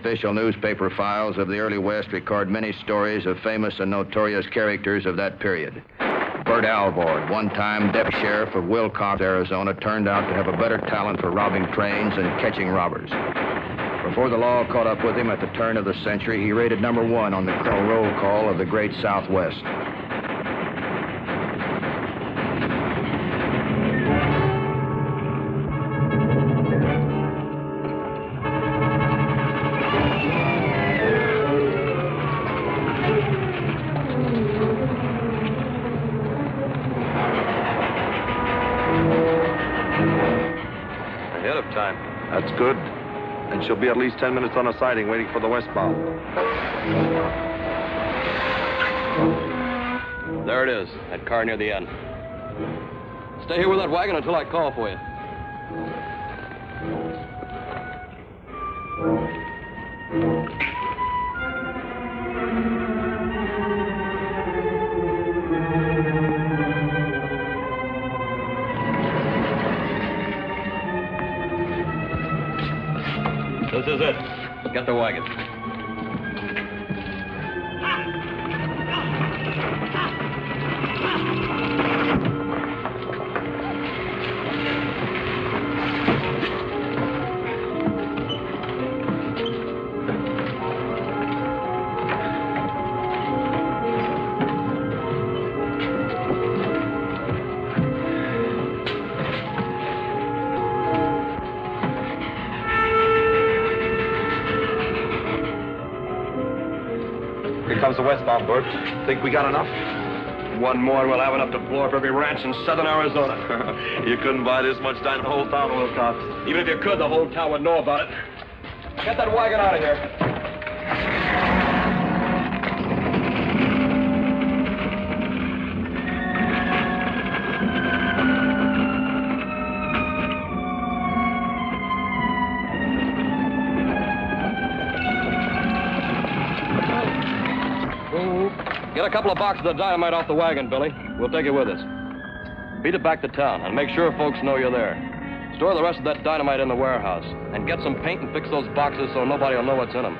official newspaper files of the early West record many stories of famous and notorious characters of that period. Burt Alvord, one-time deputy sheriff of Wilcox, Arizona, turned out to have a better talent for robbing trains and catching robbers. Before the law caught up with him at the turn of the century, he rated #1 on the criminal roll call of the great Southwest. Ahead of time. That's good. And she'll be at least 10 minutes on a siding waiting for the westbound. There it is, that car near the end. Stay here with that wagon until I call for you. This is it. Get the wagon. Here comes the westbound, Burt. Think we got enough? One more and we'll have enough to blow up every ranch in southern Arizona. You couldn't buy this much dynamite in the whole town, Wilcox. Even if you could, the whole town would know about it. Get that wagon out of here. Get a couple of boxes of dynamite off the wagon, Billy. We'll take it with us. Beat it back to town and make sure folks know you're there. Store the rest of that dynamite in the warehouse and get some paint and fix those boxes so nobody will know what's in them.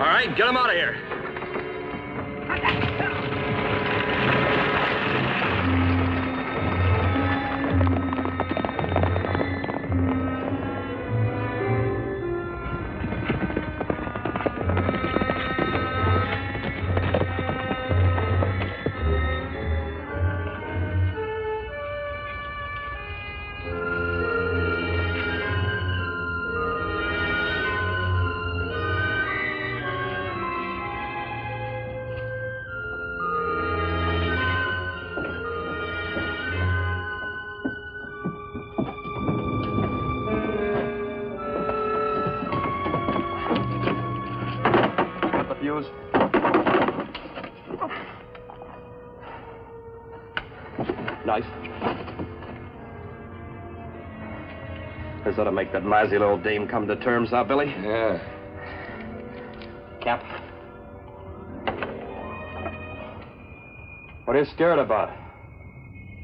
All right, get them out of here. Nice. This ought to make that lousy little dame come to terms, huh, Billy? Yeah. Cap. What are you scared about?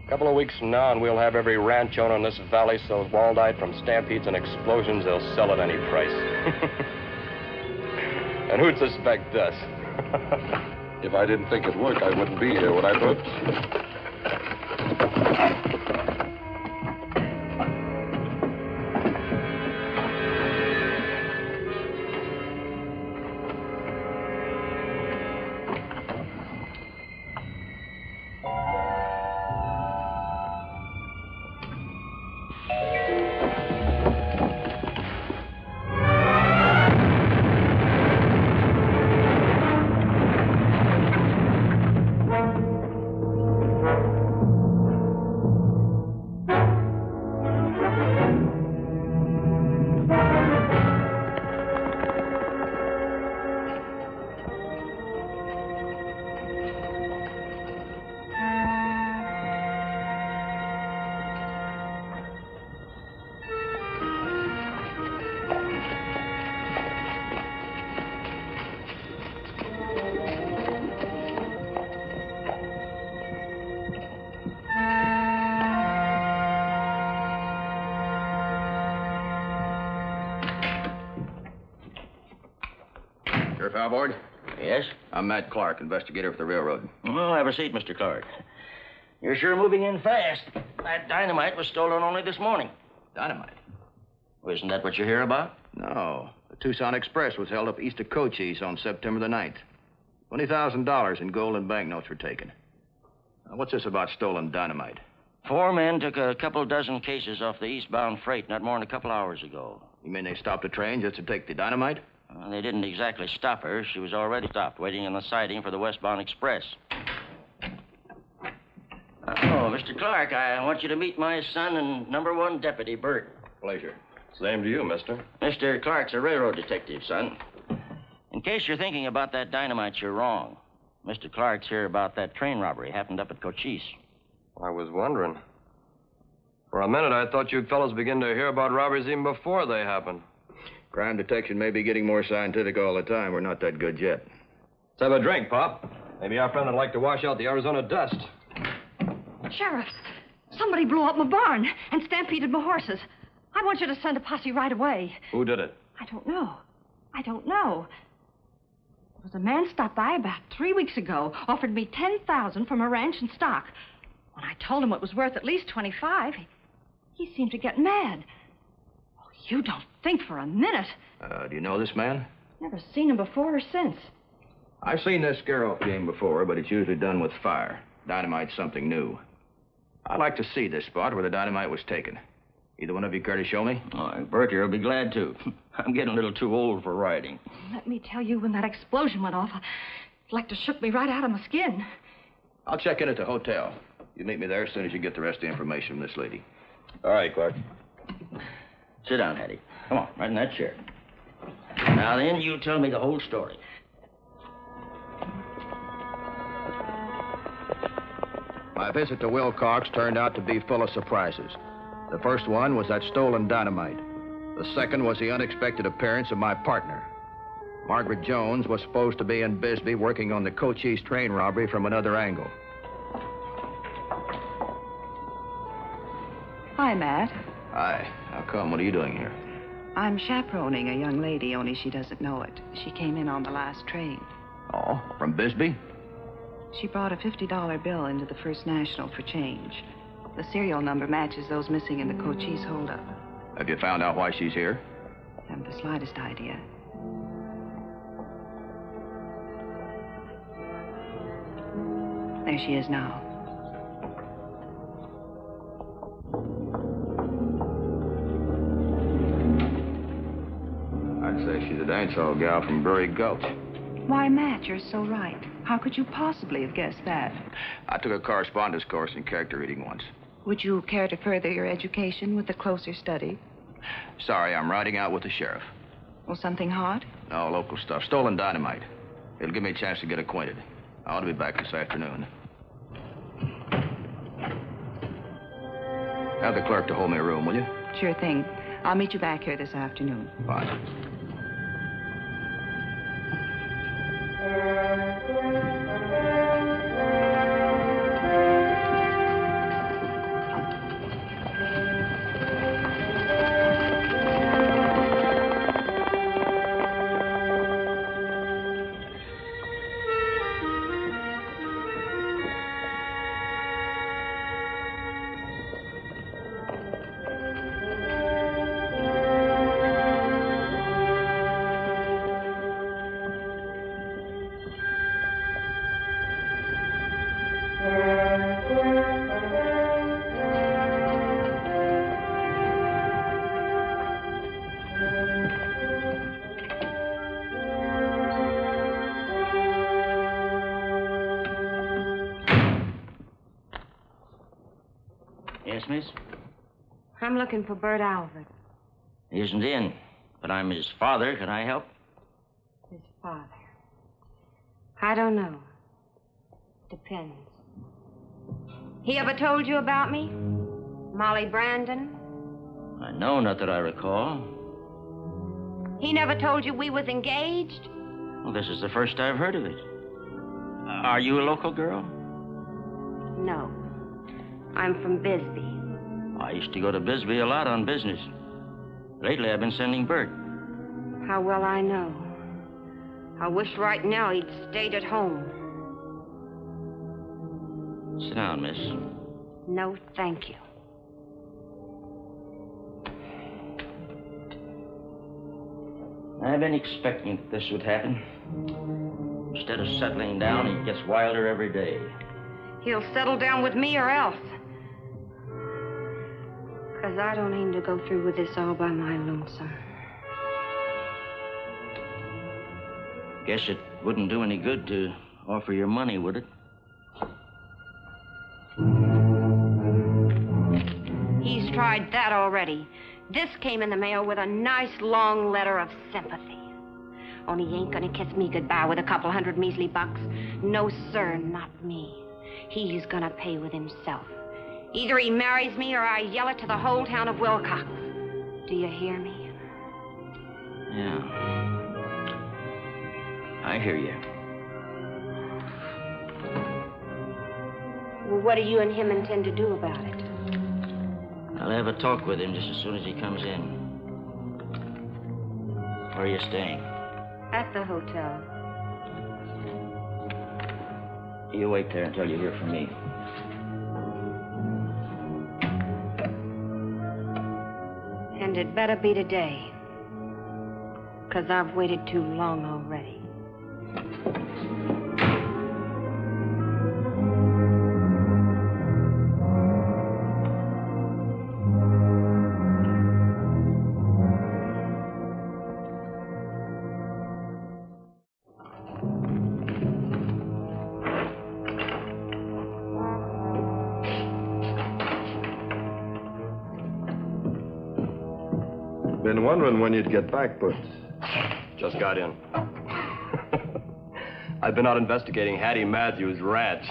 A couple of weeks from now, and we'll have every ranch owner in this valley so walled-eyed from stampedes and explosions, they'll sell at any price. And who'd suspect us? If I didn't think it'd work, I wouldn't be here, would I, Burt? Alvord? Yes? I'm Matt Clark, investigator for the railroad. Oh, have a seat, Mr. Clark. You're sure moving in fast. That dynamite was stolen only this morning. Dynamite? Well, isn't that what you hear about? No. The Tucson Express was held up east of Cochise on September the 9th. $20,000 in gold and banknotes were taken. Now, what's this about stolen dynamite? 4 men took a couple dozen cases off the eastbound freight not more than a couple hours ago. You mean they stopped the train just to take the dynamite? They didn't exactly stop her. She was already stopped, waiting in the siding for the westbound express. Oh, Mr. Clark, I want you to meet my son and #1 deputy, Burt. Pleasure. Same to you, mister. Mr. Clark's a railroad detective, son. In case you're thinking about that dynamite, you're wrong. Mr. Clark's here about that train robbery happened up at Cochise. I was wondering. For a minute, I thought you fellows began to hear about robberies even before they happened. Crime detection may be getting more scientific all the time. We're not that good yet. Let's have a drink, Pop. Maybe our friend would like to wash out the Arizona dust. Sheriff, somebody blew up my barn and stampeded my horses. I want you to send a posse right away. Who did it? I don't know. There was a man stopped by about 3 weeks ago, offered me $10,000 from a ranch and stock. When I told him it was worth at least $25, he seemed to get mad. Oh, you don't think for a minute. Do you know this man? Never seen him before or since. I've seen this scare-off game before, but it's usually done with fire. Dynamite's something new. I'd like to see this spot where the dynamite was taken. Either one of you care to show me? Oh, Bert here will be glad to. I'm getting a little too old for riding. Let me tell you, when that explosion went off, it like to shook me right out of my skin. I'll check in at the hotel. You meet me there as soon as you get the rest of the information from this lady. All right, Clark. Sit down, Hattie. Come on, right in that chair. Now then, you tell me the whole story. My visit to Wilcox turned out to be full of surprises. The first one was that stolen dynamite. The second was the unexpected appearance of my partner. Margaret Jones was supposed to be in Bisbee working on the Cochise train robbery from another angle. Hi, Matt. Hi. How come? What are you doing here? I'm chaperoning a young lady, only she doesn't know it. She came in on the last train. Oh, from Bisbee? She brought a $50 bill into the First National for change. The serial number matches those missing in the Cochise holdup. Have you found out why she's here? Haven't the slightest idea. There she is now. I'd say she's a dance-hall gal from Bury Gulch. Why, Matt, you're so right. How could you possibly have guessed that? I took a correspondence course in character reading once. Would you care to further your education with a closer study? Sorry, I'm riding out with the sheriff. Well, something hard? No, local stuff. Stolen dynamite. It'll give me a chance to get acquainted. I ought to be back this afternoon. Have the clerk to hold me a room, will you? Sure thing. I'll meet you back here this afternoon. Fine. Yes, miss? I'm looking for Burt Alvord. He isn't in, but I'm his father. Can I help? His father. I don't know. Depends. He ever told you about me? Molly Brandon? I know, not that I recall. He never told you we was engaged? Well, this is the first I've heard of it. Are you a local girl? No. I'm from Bisbee. I used to go to Bisbee a lot on business. Lately, I've been sending Burt. How well I know. I wish right now he'd stayed at home. Sit down, miss. No, thank you. I've been expecting that this would happen. Instead of settling down, he gets wilder every day. He'll settle down with me or else. 'Cause I don't aim to go through with this all by my lonesome. Guess it wouldn't do any good to offer your money, would it? He's tried that already. This came in the mail with a nice long letter of sympathy. Only he ain't gonna kiss me goodbye with a couple hundred measly bucks. No, sir, not me. He's gonna pay with himself. Either he marries me or I yell it to the whole town of Wilcox. Do you hear me? Yeah. I hear you. Well, what do you and him intend to do about it? I'll have a talk with him just as soon as he comes in. Where are you staying? At the hotel. You wait there until you hear from me. And it better be today. 'Cause I've waited too long already. Been wondering when you'd get back, Burt. Just got in. I've been out investigating Hattie Matthews' ranch.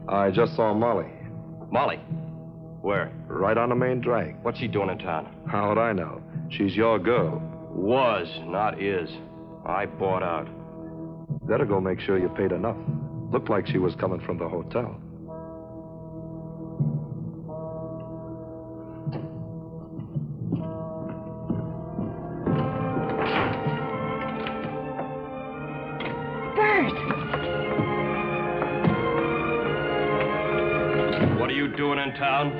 I just saw Molly. Molly? Where? Right on the main drag. What's she doing in town? How would I know? She's your girl. Was, not is. I bought out. Better go make sure you paid enough. Looked like she was coming from the hotel. What are you doing in town?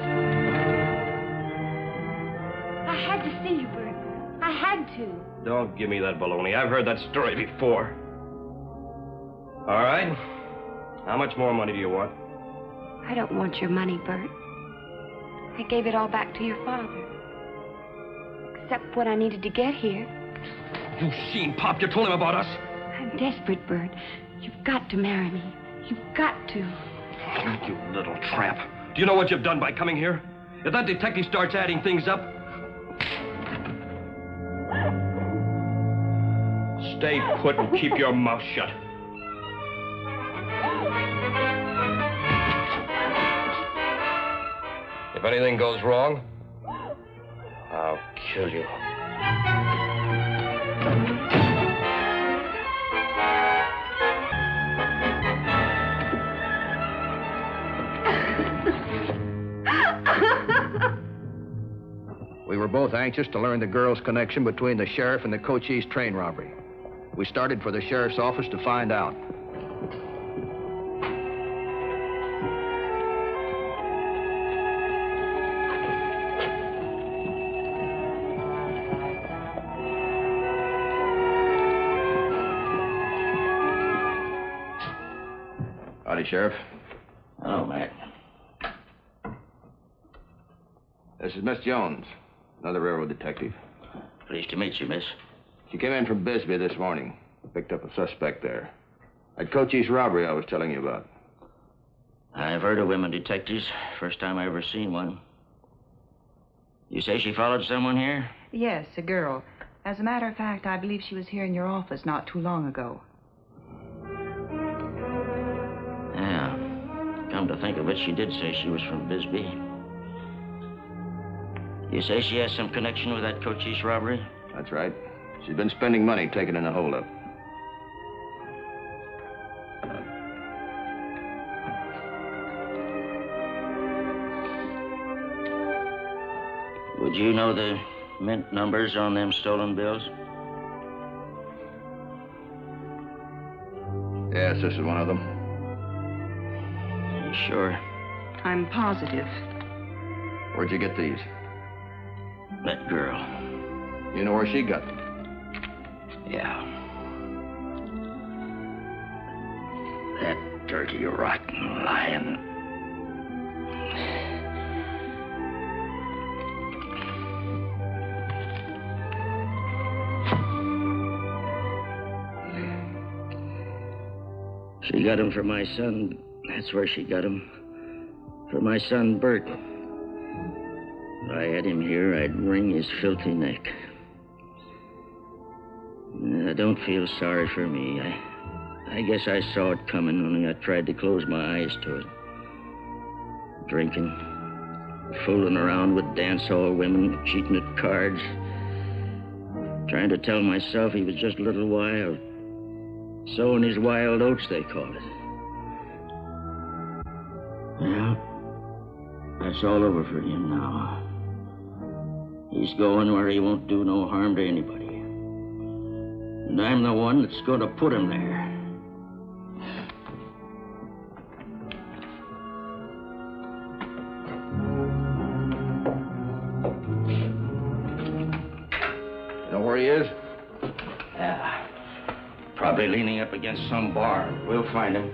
I had to see you, Burt. I had to. Don't give me that baloney. I've heard that story before. All right. How much more money do you want? I don't want your money, Burt. I gave it all back to your father. Except what I needed to get here. You seen Pop? You told him about us? I'm desperate, Burt. You've got to marry me. You've got to. You little tramp. Do you know what you've done by coming here? If that detective starts adding things up... Stay put and keep your mouth shut. If anything goes wrong, I'll kill you. We were both anxious to learn the girl's connection between the sheriff and the Cochise train robbery. We started for the sheriff's office to find out. Howdy, Sheriff. Hello, Mac. This is Miss Jones, another railroad detective. Pleased to meet you, miss. She came in from Bisbee this morning. Picked up a suspect there. That Cochise robbery I was telling you about. I've heard of women detectives. First time I ever seen one. You say she followed someone here? Yes, a girl. As a matter of fact, I believe she was here in your office not too long ago. Yeah. Come to think of it, she did say she was from Bisbee. You say she has some connection with that Cochise robbery? That's right. She's been spending money taken in a holdup. Would you know the mint numbers on them stolen bills? Yes, this is one of them. You sure? I'm positive. Where'd you get these? That girl. You know where she got them? Yeah. That dirty, rotten, lying. She got him for my son. That's where she got him. For my son, Burt. If I had him here, I'd wring his filthy neck. Don't feel sorry for me. I guess I saw it coming, only I tried to close my eyes to it. Drinking, fooling around with dance hall women, cheating at cards. Trying to tell myself he was just a little wild. Sowing his wild oats, they call it. Yeah, that's all over for him now. He's going where he won't do no harm to anybody. And I'm the one that's going to put him there. You know where he is? Yeah. Probably leaning up against some bar. We'll find him.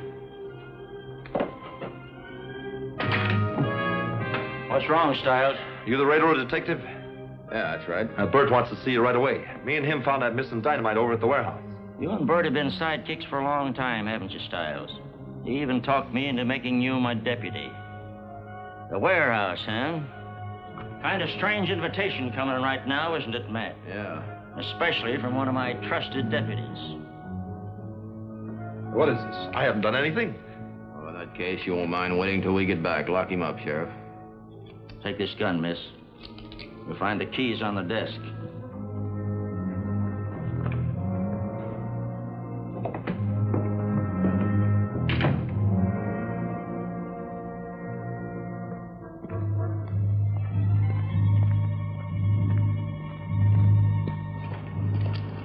What's wrong, Stiles? You the railroad detective? Yeah, that's right. Burt wants to see you right away. Me and him found that missing dynamite over at the warehouse. You and Burt have been sidekicks for a long time, haven't you, Stiles? He even talked me into making you my deputy. The warehouse, huh? Kind of strange invitation coming right now, isn't it, Matt? Yeah. Especially from one of my trusted deputies. What is this? I haven't done anything. Well, in that case, you won't mind waiting till we get back. Lock him up, Sheriff. Take this gun, miss. You'll find the keys on the desk.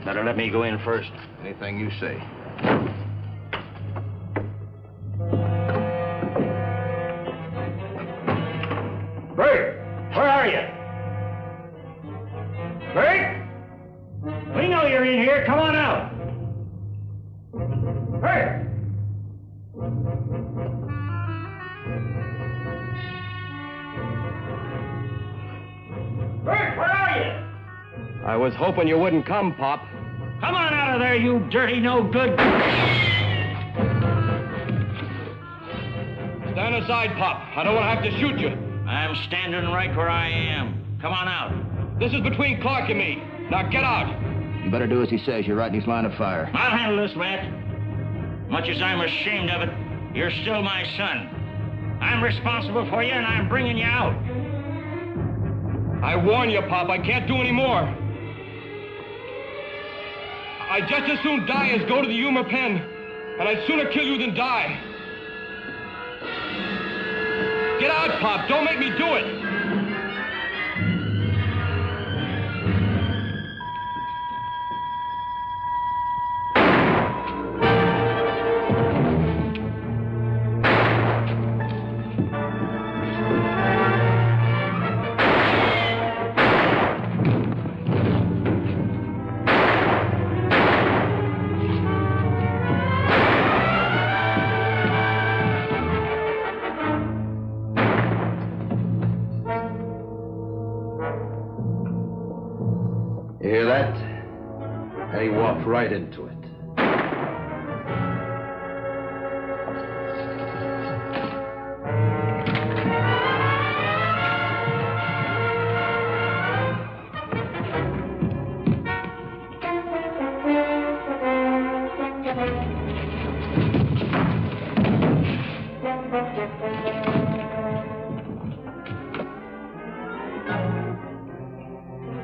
Better let me go in first. Anything you say. Burt, where are you? Burt? We know you're in here. Come on out. Burt! Burt, where are you? I was hoping you wouldn't come, Pop. Come on out of there, you dirty no-good. Stand aside, Pop. I don't want to have to shoot you. I'm standing right where I am. Come on out. This is between Clark and me. Now get out. You better do as he says. You're right in his line of fire. I'll handle this, Matt. Much as I'm ashamed of it, you're still my son. I'm responsible for you, and I'm bringing you out. I warn you, Pop. I can't do any more. I'd just as soon die as go to the humor pen. And I'd sooner kill you than die. Get out, Pop. Don't make me do it. You hear that? And he walked right into it.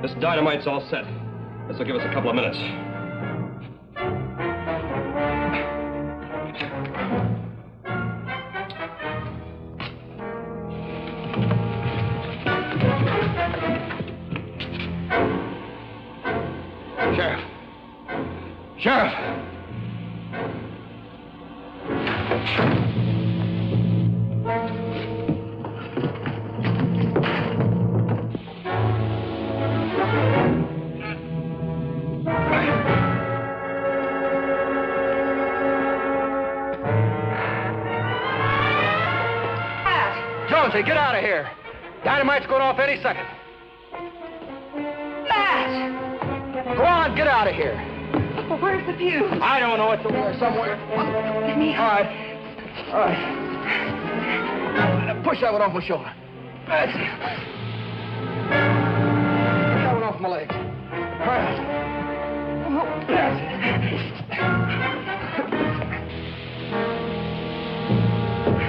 This dynamite's all set. This will give us a couple of minutes. Sheriff! Sheriff! Say, get out of here. Dynamite's going off any second. Matt! Go on, get out of here. Well, where's the fuse? I don't know. It's over there somewhere. Let me... All right. All right. Push that one off my shoulder. That's it. Push that one off my leg. All right. That's it.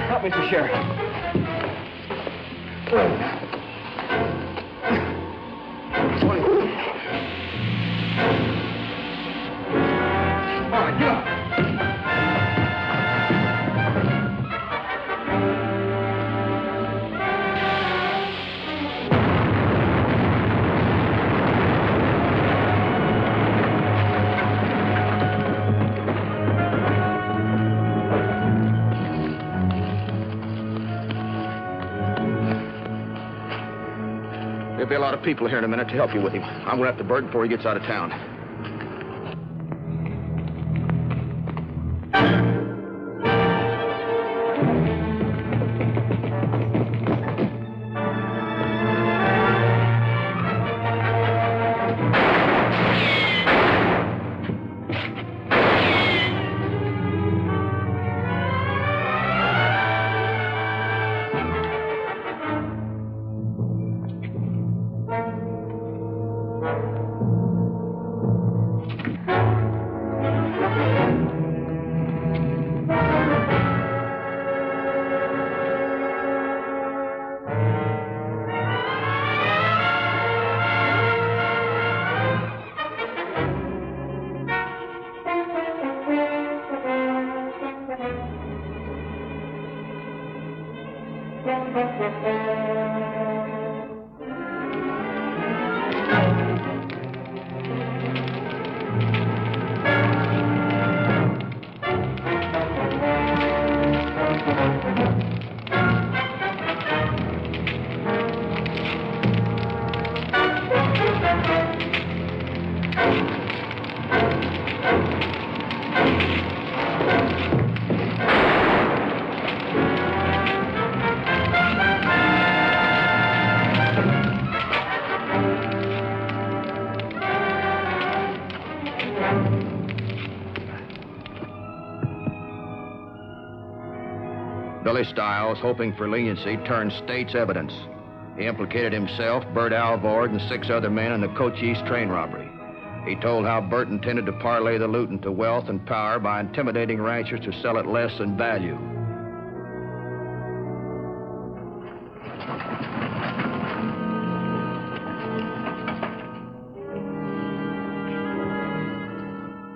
Help me, Mr. Sheriff. All right, get up. There'll be a lot of people here in a minute to help you with him. I'm going after Burt before he gets out of town. Billy Stiles, hoping for leniency, turned state's evidence. He implicated himself, Burt Alvord, and 6 other men in the Cochise train robbery. He told how Burt intended to parlay the loot into wealth and power by intimidating ranchers to sell it less than value.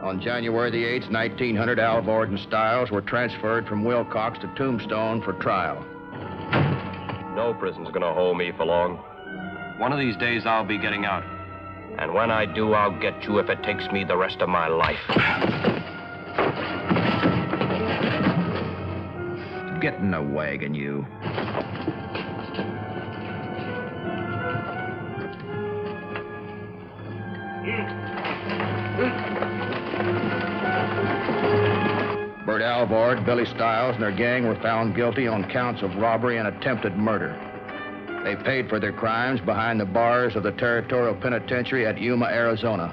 On January the 8th, 1900, Alvord and Stiles were transferred from Wilcox to Tombstone for trial. No prison's gonna hold me for long. One of these days I'll be getting out. And when I do, I'll get you if it takes me the rest of my life. Get in the wagon, you. Burt Alvord, Billy Stiles, and their gang were found guilty on counts of robbery and attempted murder. They paid for their crimes behind the bars of the Territorial Penitentiary at Yuma, Arizona.